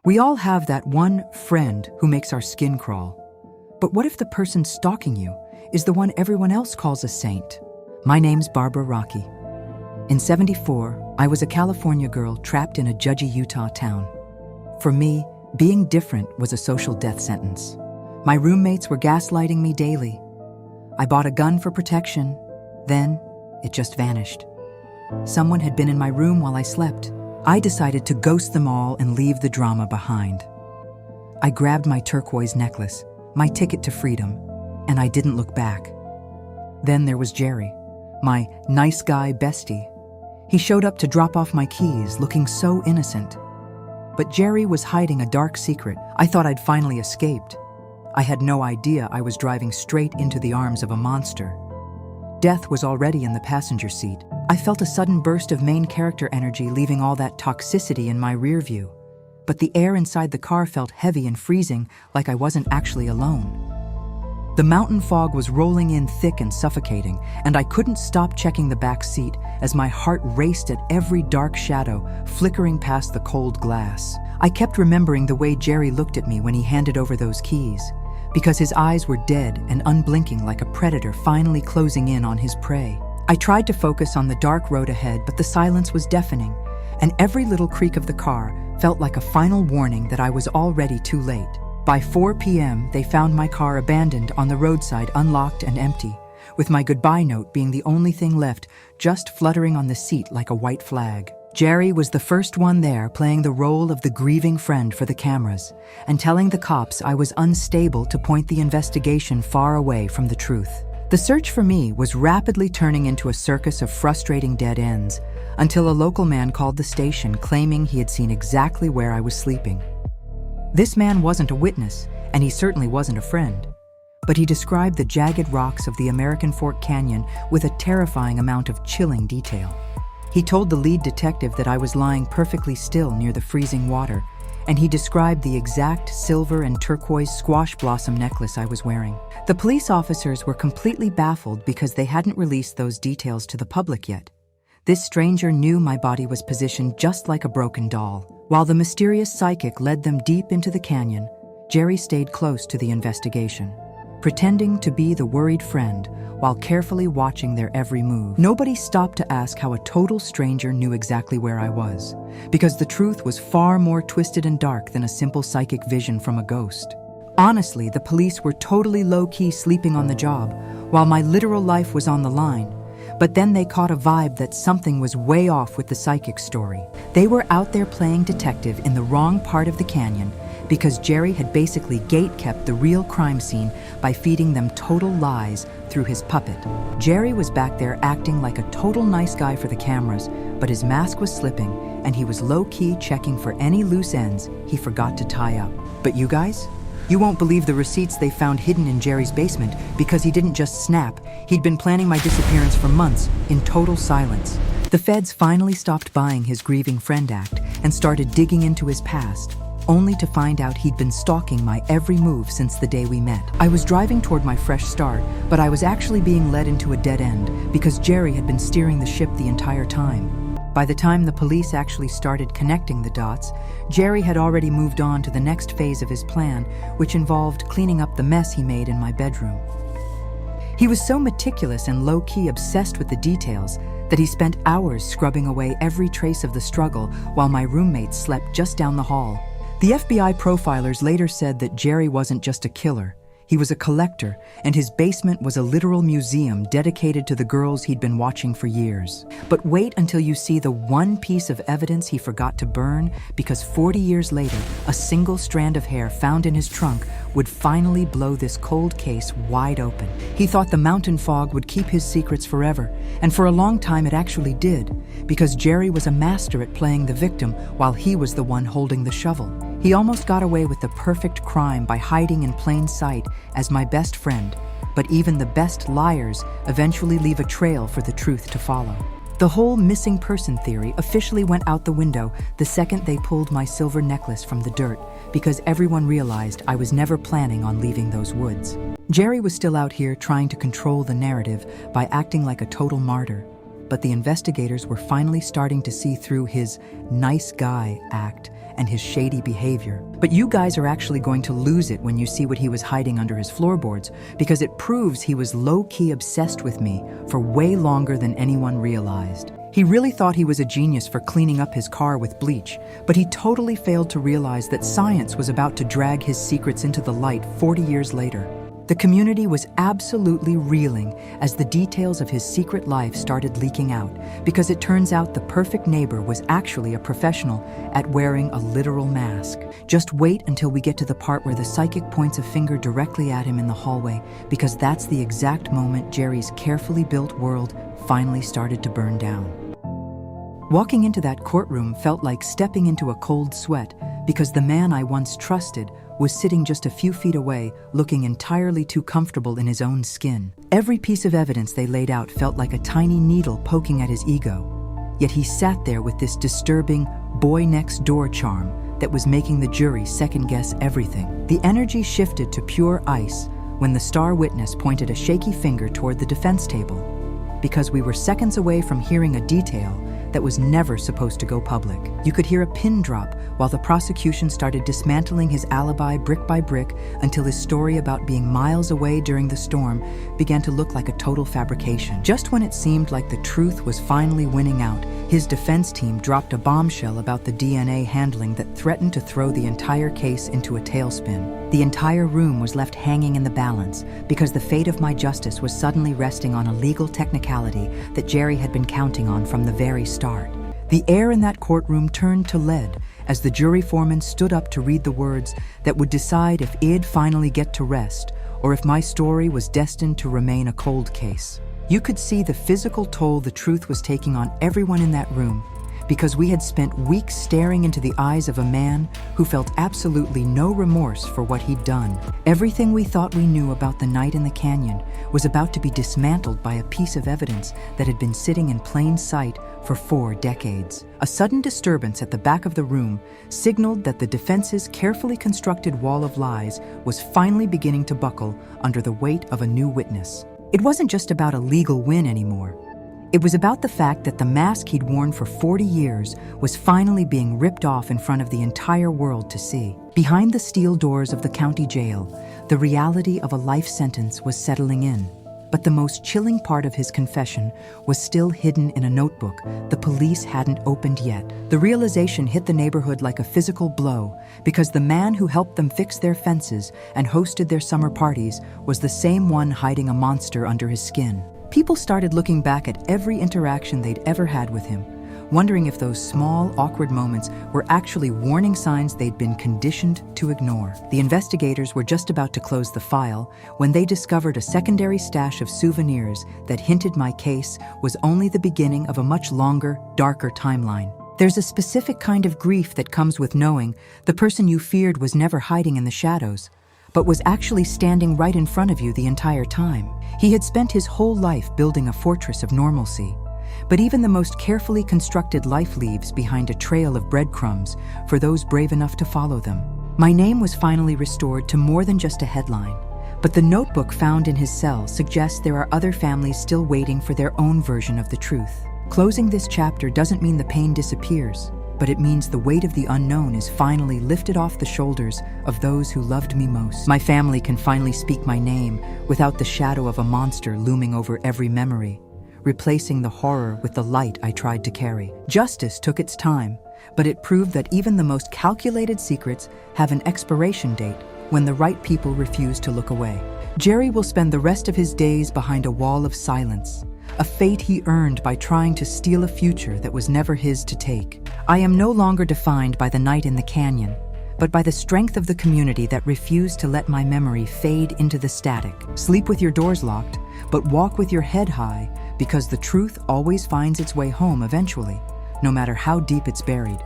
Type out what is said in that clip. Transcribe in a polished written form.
We all have that one friend who makes our skin crawl. But what if the person stalking you is the one everyone else calls a saint? My name's Barbara Rocky. In '74, I was a California girl trapped in a judgy Utah town. For me, being different was a social death sentence. My roommates were gaslighting me daily. I bought a gun for protection. Then, it just vanished. Someone had been in my room while I slept. I decided to ghost them all and leave the drama behind. I grabbed my turquoise necklace, my ticket to freedom, and I didn't look back. Then there was Jerry, my nice guy bestie. He showed up to drop off my keys, looking so innocent. But Jerry was hiding a dark secret. I thought I'd finally escaped. I had no idea I was driving straight into the arms of a monster. Death was already in the passenger seat. I felt a sudden burst of main character energy, leaving all that toxicity in my rear view. But the air inside the car felt heavy and freezing, like I wasn't actually alone. The mountain fog was rolling in thick and suffocating, and I couldn't stop checking the back seat as my heart raced at every dark shadow flickering past the cold glass. I kept remembering the way Jerry looked at me when he handed over those keys, because his eyes were dead and unblinking like a predator finally closing in on his prey. I tried to focus on the dark road ahead, but the silence was deafening, and every little creak of the car felt like a final warning that I was already too late. By 4 p.m., they found my car abandoned on the roadside, unlocked and empty, with my goodbye note being the only thing left, just fluttering on the seat like a white flag. Jerry was the first one there, playing the role of the grieving friend for the cameras, and telling the cops I was unstable to point the investigation far away from the truth. The search for me was rapidly turning into a circus of frustrating dead ends, until a local man called the station claiming he had seen exactly where I was sleeping. This man wasn't a witness, and he certainly wasn't a friend, but he described the jagged rocks of the American Fork Canyon with a terrifying amount of chilling detail. He told the lead detective that I was lying perfectly still near the freezing water, and he described the exact silver and turquoise squash blossom necklace I was wearing. The police officers were completely baffled because they hadn't released those details to the public yet. This stranger knew my body was positioned just like a broken doll. While the mysterious psychic led them deep into the canyon, Jerry stayed close to the investigation, pretending to be the worried friend while carefully watching their every move. Nobody stopped to ask how a total stranger knew exactly where I was, because the truth was far more twisted and dark than a simple psychic vision from a ghost. Honestly, the police were totally low-key sleeping on the job, while my literal life was on the line. But then they caught a vibe that something was way off with the psychic story. They were out there playing detective in the wrong part of the canyon because Jerry had basically gate-kept the real crime scene by feeding them total lies through his puppet. Jerry was back there acting like a total nice guy for the cameras, but his mask was slipping and he was low-key checking for any loose ends he forgot to tie up. But you guys? You won't believe the receipts they found hidden in Jerry's basement because he didn't just snap. He'd been planning my disappearance for months in total silence. The feds finally stopped buying his grieving friend act and started digging into his past, only to find out he'd been stalking my every move since the day we met. I was driving toward my fresh start, but I was actually being led into a dead end because Jerry had been steering the ship the entire time. By the time the police actually started connecting the dots, Jerry had already moved on to the next phase of his plan, which involved cleaning up the mess he made in my bedroom. He was so meticulous and low-key obsessed with the details that he spent hours scrubbing away every trace of the struggle while my roommates slept just down the hall. The FBI profilers later said that Jerry wasn't just a killer. He was a collector, and his basement was a literal museum dedicated to the girls he'd been watching for years. But wait until you see the one piece of evidence he forgot to burn, because 40 years later, a single strand of hair found in his trunk would finally blow this cold case wide open. He thought the mountain fog would keep his secrets forever, and for a long time it actually did, because Jerry was a master at playing the victim while he was the one holding the shovel. He almost got away with the perfect crime by hiding in plain sight as my best friend, but even the best liars eventually leave a trail for the truth to follow. The whole missing person theory officially went out the window the second they pulled my silver necklace from the dirt, because everyone realized I was never planning on leaving those woods. Jerry was still out here trying to control the narrative by acting like a total martyr, but the investigators were finally starting to see through his nice guy act and his shady behavior. But you guys are actually going to lose it when you see what he was hiding under his floorboards, because it proves he was low-key obsessed with me for way longer than anyone realized. He really thought he was a genius for cleaning up his car with bleach, but he totally failed to realize that science was about to drag his secrets into the light 40 years later. The community was absolutely reeling as the details of his secret life started leaking out, because it turns out the perfect neighbor was actually a professional at wearing a literal mask. Just wait until we get to the part where the psychic points a finger directly at him in the hallway, because that's the exact moment Jerry's carefully built world finally started to burn down. Walking into that courtroom felt like stepping into a cold sweat, because the man I once trusted was sitting just a few feet away, looking entirely too comfortable in his own skin. Every piece of evidence they laid out felt like a tiny needle poking at his ego. Yet he sat there with this disturbing boy-next-door charm that was making the jury second-guess everything. The energy shifted to pure ice when the star witness pointed a shaky finger toward the defense table, because we were seconds away from hearing a detail that was never supposed to go public. You could hear a pin drop while the prosecution started dismantling his alibi brick by brick until his story about being miles away during the storm began to look like a total fabrication. Just when it seemed like the truth was finally winning out, his defense team dropped a bombshell about the DNA handling that threatened to throw the entire case into a tailspin. The entire room was left hanging in the balance because the fate of my justice was suddenly resting on a legal technicality that Jerry had been counting on from the very start. The air in that courtroom turned to lead as the jury foreman stood up to read the words that would decide if I'd finally get to rest or if my story was destined to remain a cold case. You could see the physical toll the truth was taking on everyone in that room, because we had spent weeks staring into the eyes of a man who felt absolutely no remorse for what he'd done. Everything we thought we knew about the night in the canyon was about to be dismantled by a piece of evidence that had been sitting in plain sight for 4 decades. A sudden disturbance at the back of the room signaled that the defense's carefully constructed wall of lies was finally beginning to buckle under the weight of a new witness. It wasn't just about a legal win anymore. It was about the fact that the mask he'd worn for 40 years was finally being ripped off in front of the entire world to see. Behind the steel doors of the county jail, the reality of a life sentence was settling in. But the most chilling part of his confession was still hidden in a notebook the police hadn't opened yet. The realization hit the neighborhood like a physical blow, because the man who helped them fix their fences and hosted their summer parties was the same one hiding a monster under his skin. People started looking back at every interaction they'd ever had with him, wondering if those small, awkward moments were actually warning signs they'd been conditioned to ignore. The investigators were just about to close the file when they discovered a secondary stash of souvenirs that hinted my case was only the beginning of a much longer, darker timeline. There's a specific kind of grief that comes with knowing the person you feared was never hiding in the shadows, but was actually standing right in front of you the entire time. He had spent his whole life building a fortress of normalcy, but even the most carefully constructed life leaves behind a trail of breadcrumbs for those brave enough to follow them. My name was finally restored to more than just a headline, but the notebook found in his cell suggests there are other families still waiting for their own version of the truth. Closing this chapter doesn't mean the pain disappears, but it means the weight of the unknown is finally lifted off the shoulders of those who loved me most. My family can finally speak my name without the shadow of a monster looming over every memory, replacing the horror with the light I tried to carry. Justice took its time, but it proved that even the most calculated secrets have an expiration date when the right people refuse to look away. Jerry will spend the rest of his days behind a wall of silence, a fate he earned by trying to steal a future that was never his to take. I am no longer defined by the night in the canyon, but by the strength of the community that refused to let my memory fade into the static. Sleep with your doors locked, but walk with your head high, because the truth always finds its way home eventually, no matter how deep it's buried.